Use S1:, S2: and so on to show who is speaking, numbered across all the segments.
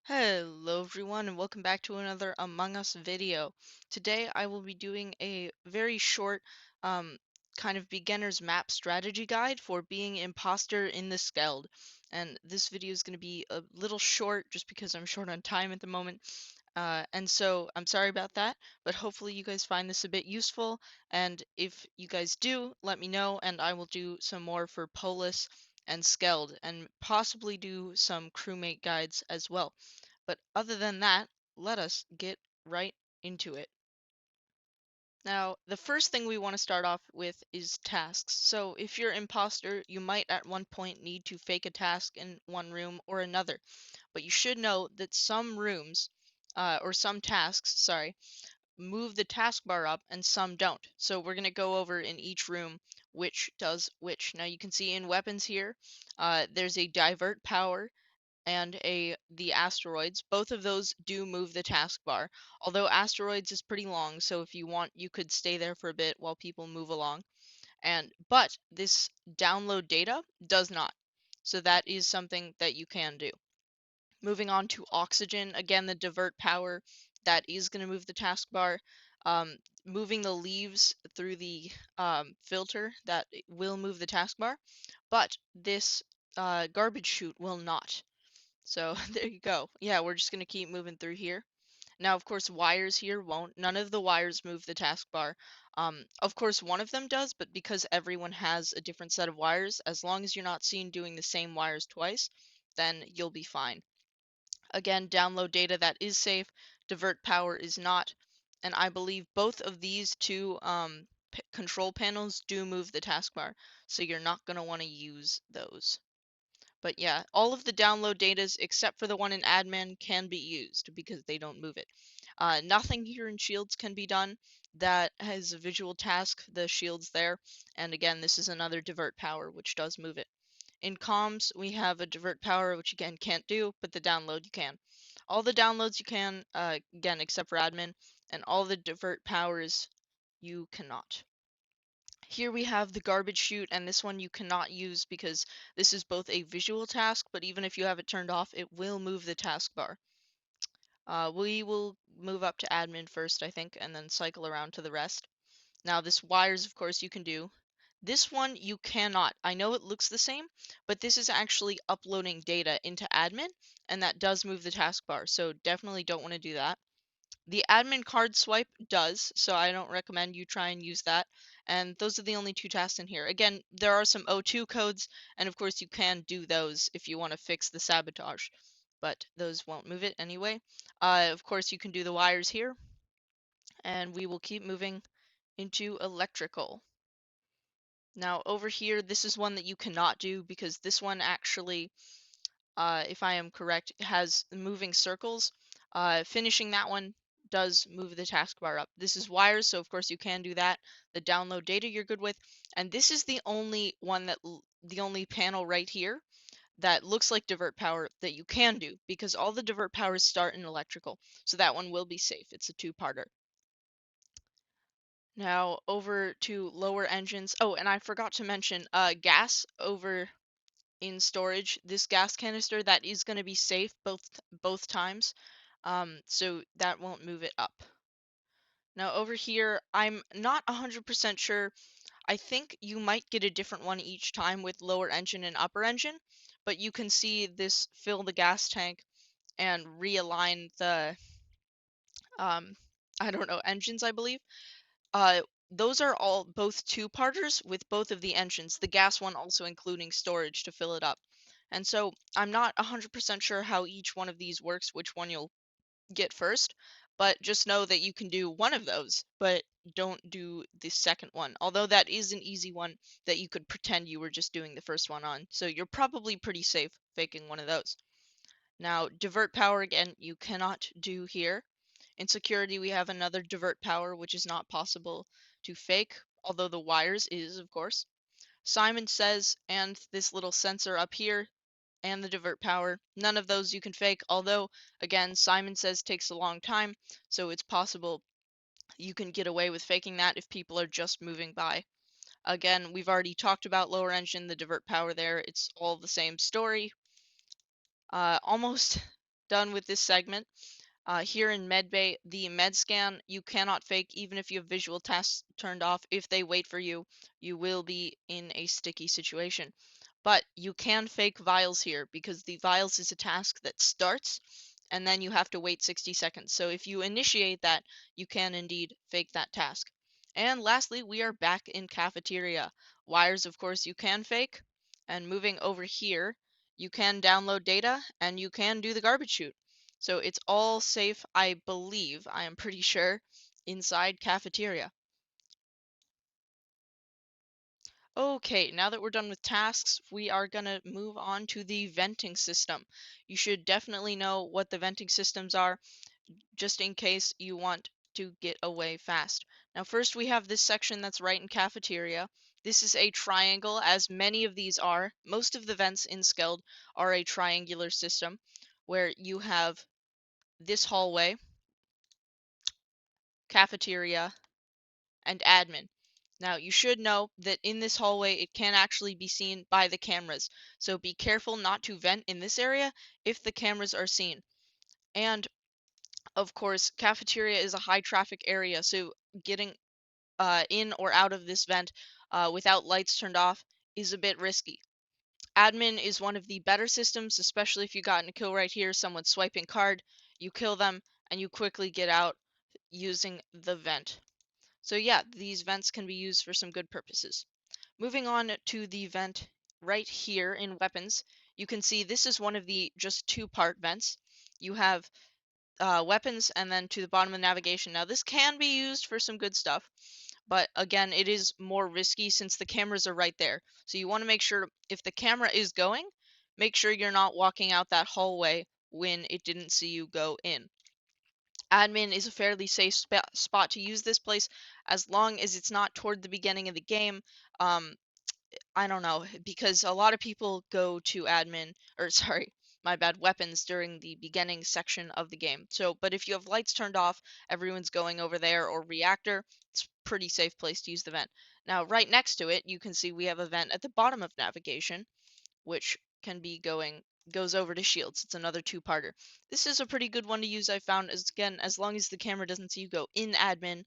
S1: Hello everyone and welcome back to another Among Us video. Today I will be doing a very short um, kind of beginner's map strategy guide for being imposter in the Skeld. And this video is going to be a little short just because I'm short on time at the moment. And so I'm sorry about that, but hopefully you guys find this a bit useful. And if you guys do, let me know and I will do some more for Polus and Skeld and possibly do some crewmate guides as well. But other than that, let us get right into it. Now, the first thing we want to start off with is tasks. So if you're imposter, you might at one point need to fake a task in one room or another. But you should know that some rooms, or some tasks, sorry, move the taskbar up and some don't. So we're going to go over in each room which does which. Now you can see in weapons here, there's a divert power and the asteroids. Both of those do move the taskbar. Although asteroids is pretty long, so if you want, you could stay there for a bit while people move along. But this download data does not. So that is something that you can do. Moving on to oxygen, again the divert power that is going to move the taskbar. Um, Moving the leaves through the filter that will move the taskbar, but this garbage chute will not. So there you go. Yeah, we're just gonna keep moving through here. Now, of course, wires here won't. None of the wires move the taskbar. Of course, one of them does, but because everyone has a different set of wires, as long as you're not seen doing the same wires twice, then you'll be fine. Again, download data that is safe, divert power is not, and I believe both of these two control panels do move the taskbar, so you're not going to want to use those. But yeah, all of the download datas except for the one in admin can be used because they don't move it. Nothing here in shields can be done that has a visual task, the shields there. And again, this is another divert power, which does move it. In comms, we have a divert power, which again can't do, but the download you can. All the downloads you can, again, except for admin, and all the divert powers you cannot. Here we have the garbage chute, and this one you cannot use because this is both a visual task, but even if you have it turned off, it will move the taskbar. We will move up to admin first, I think, and then cycle around to the rest. Now this wires, of course, you can do. This one you cannot. I know it looks the same, but this is actually uploading data into admin, and that does move the taskbar, so definitely don't want to do that. The admin card swipe does, so I don't recommend you try and use that. And those are the only two tasks in here. Again, there are some O2 codes, and of course you can do those if you want to fix the sabotage, but those won't move it anyway. Of course you can do the wires here, and we will keep moving into electrical. Now over here, this is one that you cannot do because this one actually, if I am correct, has moving circles. Finishing that one does move the taskbar up. This is wires, so of course you can do that. The download data you're good with. And this is the only one that, the only panel right here that looks like divert power that you can do because all the divert powers start in electrical. So that one will be safe. It's a two-parter. Now over to lower engines. Oh, and I forgot to mention gas over in storage. This gas canister, that is going to be safe both times, so that won't move it up. Now over here, I'm not 100% sure. I think you might get a different one each time with lower engine and upper engine, but you can see this fill the gas tank and realign the um, I don't know, engines, I believe. Uh, those are all both two-parters with both of the engines, the gas one also including storage to fill it up. And so I'm not 100% sure how each one of these works, which one you'll get first, but just know that you can do one of those, but don't do the second one. Although that is an easy one that you could pretend you were just doing the first one on. So you're probably pretty safe faking one of those. Now, divert power again, you cannot do here. In security, we have another divert power, which is not possible to fake, although the wires is, of course. Simon says, and this little sensor up here, and the divert power, none of those you can fake, although, again, Simon says takes a long time, so it's possible you can get away with faking that if people are just moving by. Again, we've already talked about lower engine, the divert power there. It's all the same story. Almost done with this segment. Here in Medbay, the med scan you cannot fake even if you have visual tasks turned off. If they wait for you, you will be in a sticky situation. But you can fake vials here because the vials is a task that starts and then you have to wait 60 seconds. So if you initiate that, you can indeed fake that task. And lastly, we are back in cafeteria. Wires, of course, you can fake. And moving over here, you can download data and you can do the garbage chute. So it's all safe, I believe, I am pretty sure, inside cafeteria. Okay, now that we're done with tasks, we are gonna move on to the venting system. You should definitely know what the venting systems are, just in case you want to get away fast. Now first we have this section that's right in cafeteria. This is a triangle, as many of these are. Most of the vents in Skeld are a triangular system, where you have this hallway, cafeteria, and admin. Now, you should know that in this hallway it can actually be seen by the cameras, so be careful not to vent in this area if the cameras are seen. And, of course, cafeteria is a high traffic area, so getting in or out of this vent without lights turned off is a bit risky. Admin is one of the better systems, especially if you got in a kill right here, someone's swiping card, you kill them, and you quickly get out using the vent. So yeah, these vents can be used for some good purposes. Moving on to the vent right here in weapons, you can see this is one of the just two-part vents. You have weapons and then to the bottom of navigation. Now this can be used for some good stuff, but again, it is more risky since the cameras are right there. So you want to make sure if the camera is going, make sure you're not walking out that hallway when it didn't see you go in. Admin is a fairly safe spot to use this place as long as it's not toward the beginning of the game. Um, I don't know, because a lot of people go to admin, or sorry, my bad, weapons during the beginning section of the game. So, but if you have lights turned off, everyone's going over there, or reactor, it's a pretty safe place to use the vent. Now, right next to it, you can see we have a vent at the bottom of navigation, which can be goes over to shields. It's another two-parter. This is a pretty good one to use, I found, as again, as long as the camera doesn't see you go in admin,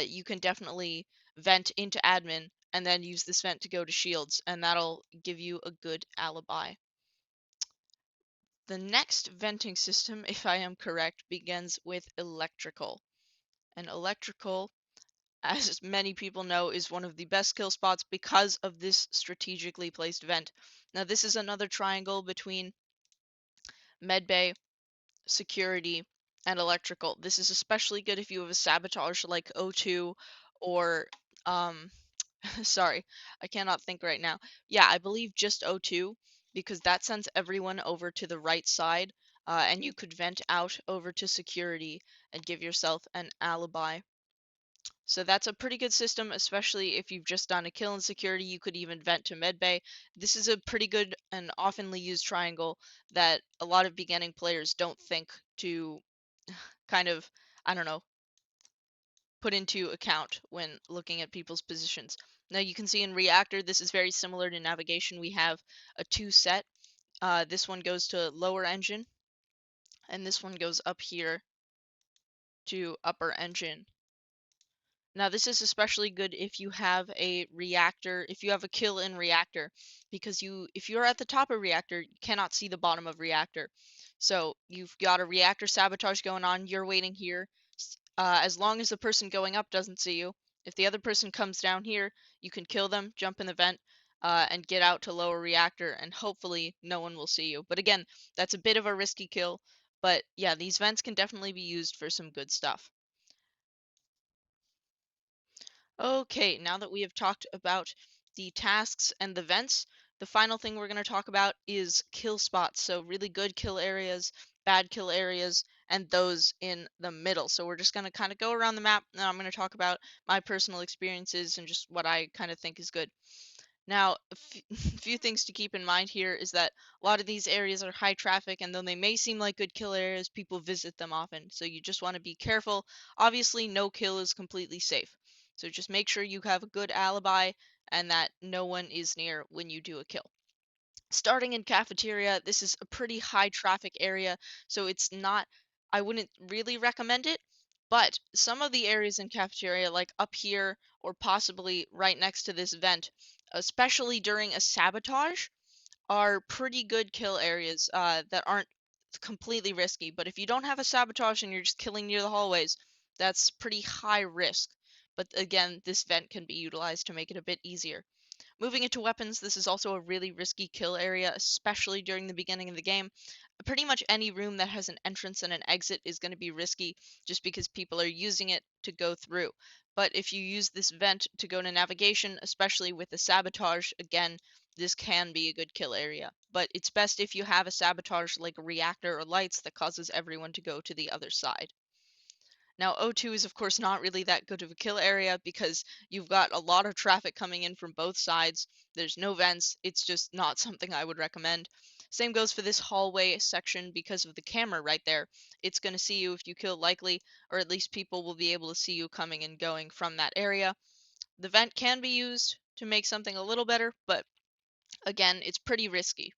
S1: you can definitely vent into admin and then use this vent to go to shields, and that'll give you a good alibi. The next venting system, if I am correct, begins with electrical. And electrical, as many people know, is one of the best kill spots because of this strategically placed vent. Now this is another triangle between medbay, security, and electrical. This is especially good if you have a sabotage like O2 or sorry, I cannot think right now. Yeah, I believe just O2 because that sends everyone over to the right side, and you could vent out over to security and give yourself an alibi. So that's a pretty good system, especially if you've just done a kill in security. You could even vent to medbay. This is a pretty good and oftenly used triangle that a lot of beginning players don't think to kind of, I don't know, put into account when looking at people's positions. Now you can see in reactor, this is very similar to navigation. We have a two set. This one goes to lower engine, and this one goes up here to upper engine. Now this is especially good if you have a reactor, if you have a kill in reactor, because if you're at the top of reactor, you cannot see the bottom of reactor. So you've got a reactor sabotage going on, you're waiting here. As long as the person going up doesn't see you, if the other person comes down here, you can kill them, jump in the vent, and get out to lower reactor, and hopefully no one will see you. But again, that's a bit of a risky kill, but yeah, these vents can definitely be used for some good stuff. Okay, now that we have talked about the tasks and the vents, the final thing we're going to talk about is kill spots. So really good kill areas, bad kill areas, and those in the middle. So we're just going to kind of go around the map, and I'm going to talk about my personal experiences and just what I kind of think is good. Now, a few things to keep in mind here is that a lot of these areas are high traffic, and though they may seem like good kill areas, people visit them often. So you just want to be careful. Obviously, no kill is completely safe. So just make sure you have a good alibi and that no one is near when you do a kill. Starting in cafeteria, this is a pretty high traffic area, so it's not, I wouldn't really recommend it, but some of the areas in cafeteria, like up here or possibly right next to this vent, especially during a sabotage, are pretty good kill areas that aren't completely risky. But if you don't have a sabotage and you're just killing near the hallways, that's pretty high risk. But again, this vent can be utilized to make it a bit easier. Moving into weapons, this is also a really risky kill area, especially during the beginning of the game. Pretty much any room that has an entrance and an exit is going to be risky just because people are using it to go through. But if you use this vent to go to navigation, especially with the sabotage, again, this can be a good kill area. But it's best if you have a sabotage like a reactor or lights that causes everyone to go to the other side. Now, O2 is of course not really that good of a kill area because you've got a lot of traffic coming in from both sides. There's no vents. It's just not something I would recommend. Same goes for this hallway section because of the camera right there. It's going to see you if you kill likely, or at least people will be able to see you coming and going from that area. The vent can be used to make something a little better, but again, it's pretty risky.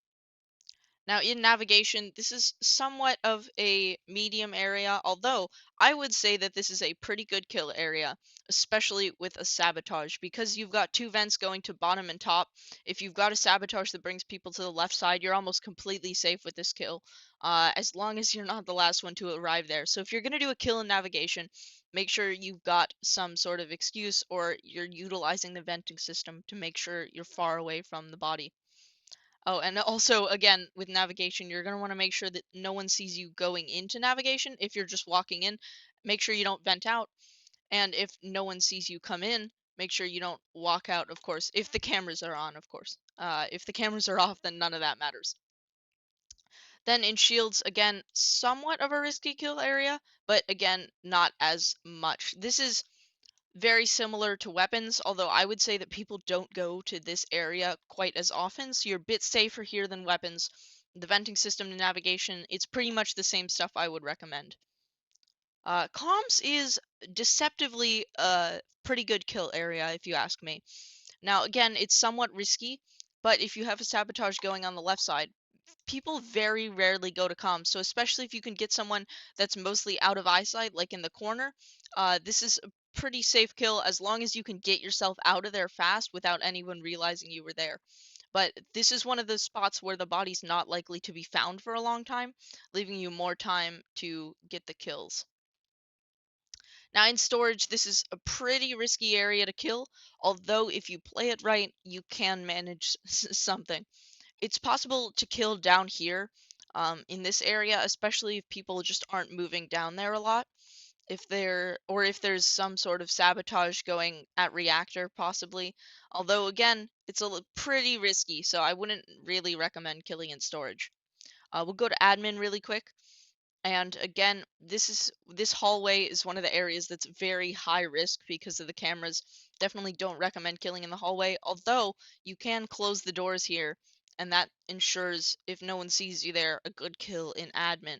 S1: Now, in navigation, this is somewhat of a medium area, although I would say that this is a pretty good kill area, especially with a sabotage, because you've got two vents going to bottom and top. If you've got a sabotage that brings people to the left side, you're almost completely safe with this kill, as long as you're not the last one to arrive there. So if you're going to do a kill in navigation, make sure you've got some sort of excuse or you're utilizing the venting system to make sure you're far away from the body. Oh, and also, again, with navigation, you're going to want to make sure that no one sees you going into navigation. If you're just walking in, make sure you don't vent out. And if no one sees you come in, make sure you don't walk out, of course, if the cameras are on, of course. If the cameras are off, then none of that matters. Then in shields, again, somewhat of a risky kill area, but again, not as much. This is very similar to weapons, although I would say that people don't go to this area quite as often, so you're a bit safer here than weapons. The venting system and navigation, it's pretty much the same stuff I would recommend. Comms is deceptively a pretty good kill area, if you ask me. Now, again, it's somewhat risky, but if you have a sabotage going on the left side, people very rarely go to comms. So especially if you can get someone that's mostly out of eyesight, like in the corner, this is a pretty safe kill as long as you can get yourself out of there fast without anyone realizing you were there. But this is one of the spots where the body's not likely to be found for a long time, leaving you more time to get the kills. Now in storage, this is a pretty risky area to kill, although if you play it right, you can manage something. It's possible to kill down here in this area, especially if people just aren't moving down there a lot. If there's some sort of sabotage going at reactor, possibly. Although again, it's pretty risky, so I wouldn't really recommend killing in storage. We'll go to admin really quick. And again, this hallway is one of the areas that's very high risk because of the cameras. Definitely don't recommend killing in the hallway, although you can close the doors here, and that ensures if no one sees you there, a good kill in admin.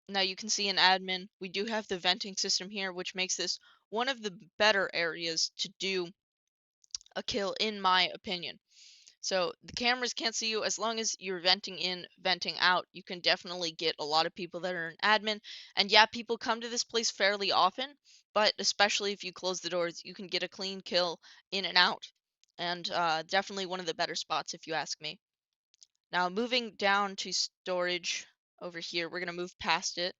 S1: Now you can see in admin, we do have the venting system here, which makes this one of the better areas to do a kill in my opinion. So the cameras can't see you as long as you're venting in, venting out. You can definitely get a lot of people that are in admin. And yeah, people come to this place fairly often, but especially if you close the doors, you can get a clean kill in and out. And definitely one of the better spots if you ask me. Now moving down to storage over here, we're going to move past it.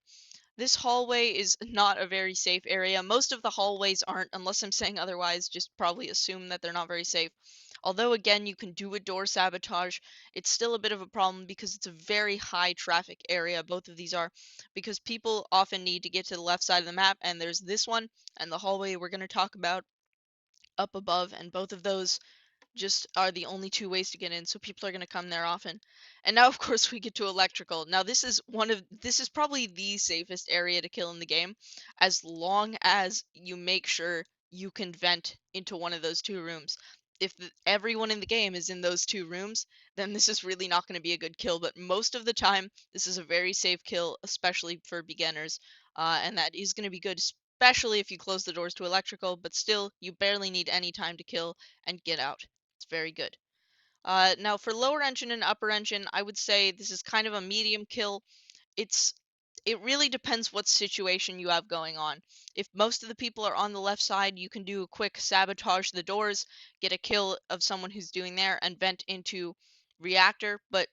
S1: This hallway is not a very safe area. Most of the hallways aren't, unless I'm saying otherwise, just probably assume that they're not very safe. Although again, you can do a door sabotage, it's still a bit of a problem because it's a very high traffic area, both of these are, because people often need to get to the left side of the map, and there's this one, and the hallway we're going to talk about up above, and both of those just are the only two ways to get in, so people are going to come there often. And now of course we get to electrical. Now this is probably the safest area to kill in the game, as long as you make sure you can vent into one of those two rooms. If everyone in the game is in those two rooms, then this is really not going to be a good kill, but most of the time this is a very safe kill, especially for beginners, and that is going to be good, especially if you close the doors to electrical, but still, you barely need any time to kill and get out. It's very good. Now for lower engine and upper engine, I would say this is kind of a medium kill. It's it really depends what situation you have going on. If most of the people are on the left side, you can do a quick sabotage the doors, get a kill of someone who's doing there, and vent into reactor. But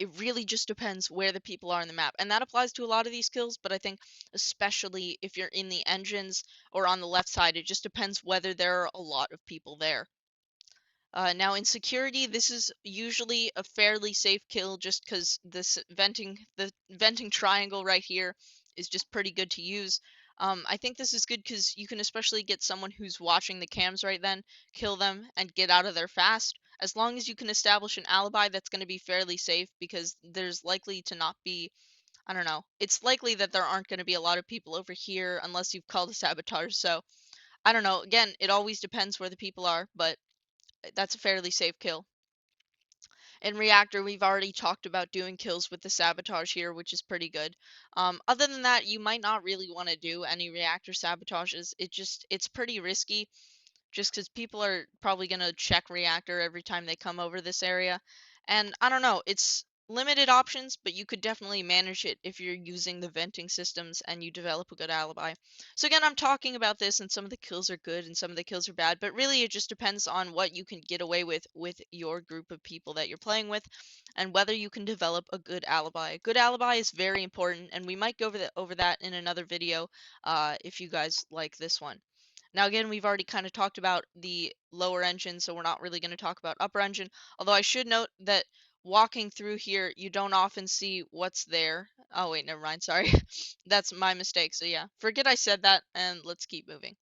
S1: it really just depends where the people are on the map. And that applies to a lot of these kills, but I think especially if you're in the engines or on the left side, it just depends whether there are a lot of people there. Now in security, this is usually a fairly safe kill just because the venting triangle right here is just pretty good to use. I think this is good because you can especially get someone who's watching the cams right then, kill them, and get out of there fast. As long as you can establish an alibi, that's going to be fairly safe because there's likely to not be, I don't know, it's likely that there aren't going to be a lot of people over here unless you've called a sabotage. So I don't know. Again, it always depends where the people are, but that's a fairly safe kill. In Reactor, we've already talked about doing kills with the sabotage here, which is pretty good. Other than that, you might not really want to do any Reactor sabotages. It's pretty risky just because people are probably going to check reactor every time they come over this area. And I don't know, it's limited options, but you could definitely manage it if you're using the venting systems and you develop a good alibi. So again, I'm talking about this and some of the kills are good and some of the kills are bad, but really it just depends on what you can get away with your group of people that you're playing with and whether you can develop a good alibi. A good alibi is very important and we might go over that in another video if you guys like this one. Now again, we've already kind of talked about the lower engine, so we're not really going to talk about upper engine. Although I should note that walking through here, you don't often see what's there. Oh wait, never mind, sorry. That's my mistake. So yeah, forget I said that and let's keep moving.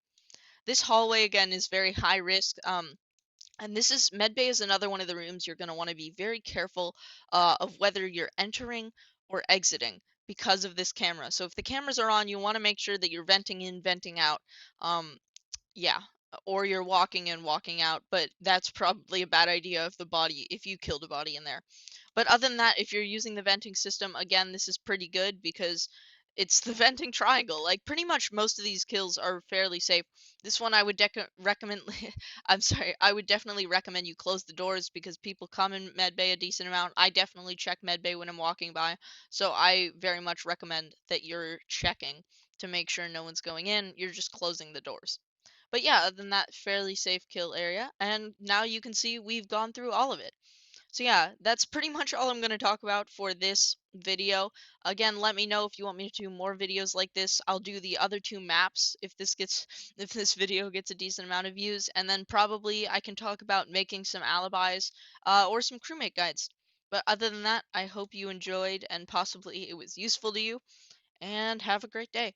S1: This hallway again is very high risk. And this is medbay is another one of the rooms you're going to want to be very careful of whether you're entering or exiting because of this camera. So if the cameras are on, you want to make sure that you're venting in, venting out. Yeah, or you're walking in, walking out, but that's probably a bad idea if you killed a body in there. But other than that, if you're using the venting system, again, this is pretty good because it's the venting triangle. Like pretty much most of these kills are fairly safe. This one I would recommend I'm sorry, I would definitely recommend you close the doors because people come in medbay a decent amount. I definitely check medbay when I'm walking by, so I very much recommend that you're checking to make sure no one's going in. You're just closing the doors. But yeah, other than that, fairly safe kill area. And now you can see we've gone through all of it. So yeah, that's pretty much all I'm going to talk about for this video. Again, let me know if you want me to do more videos like this. I'll do the other two maps if this video gets a decent amount of views, and then probably I can talk about making some alibis or some crewmate guides. But other than that, I hope you enjoyed and possibly it was useful to you, and have a great day.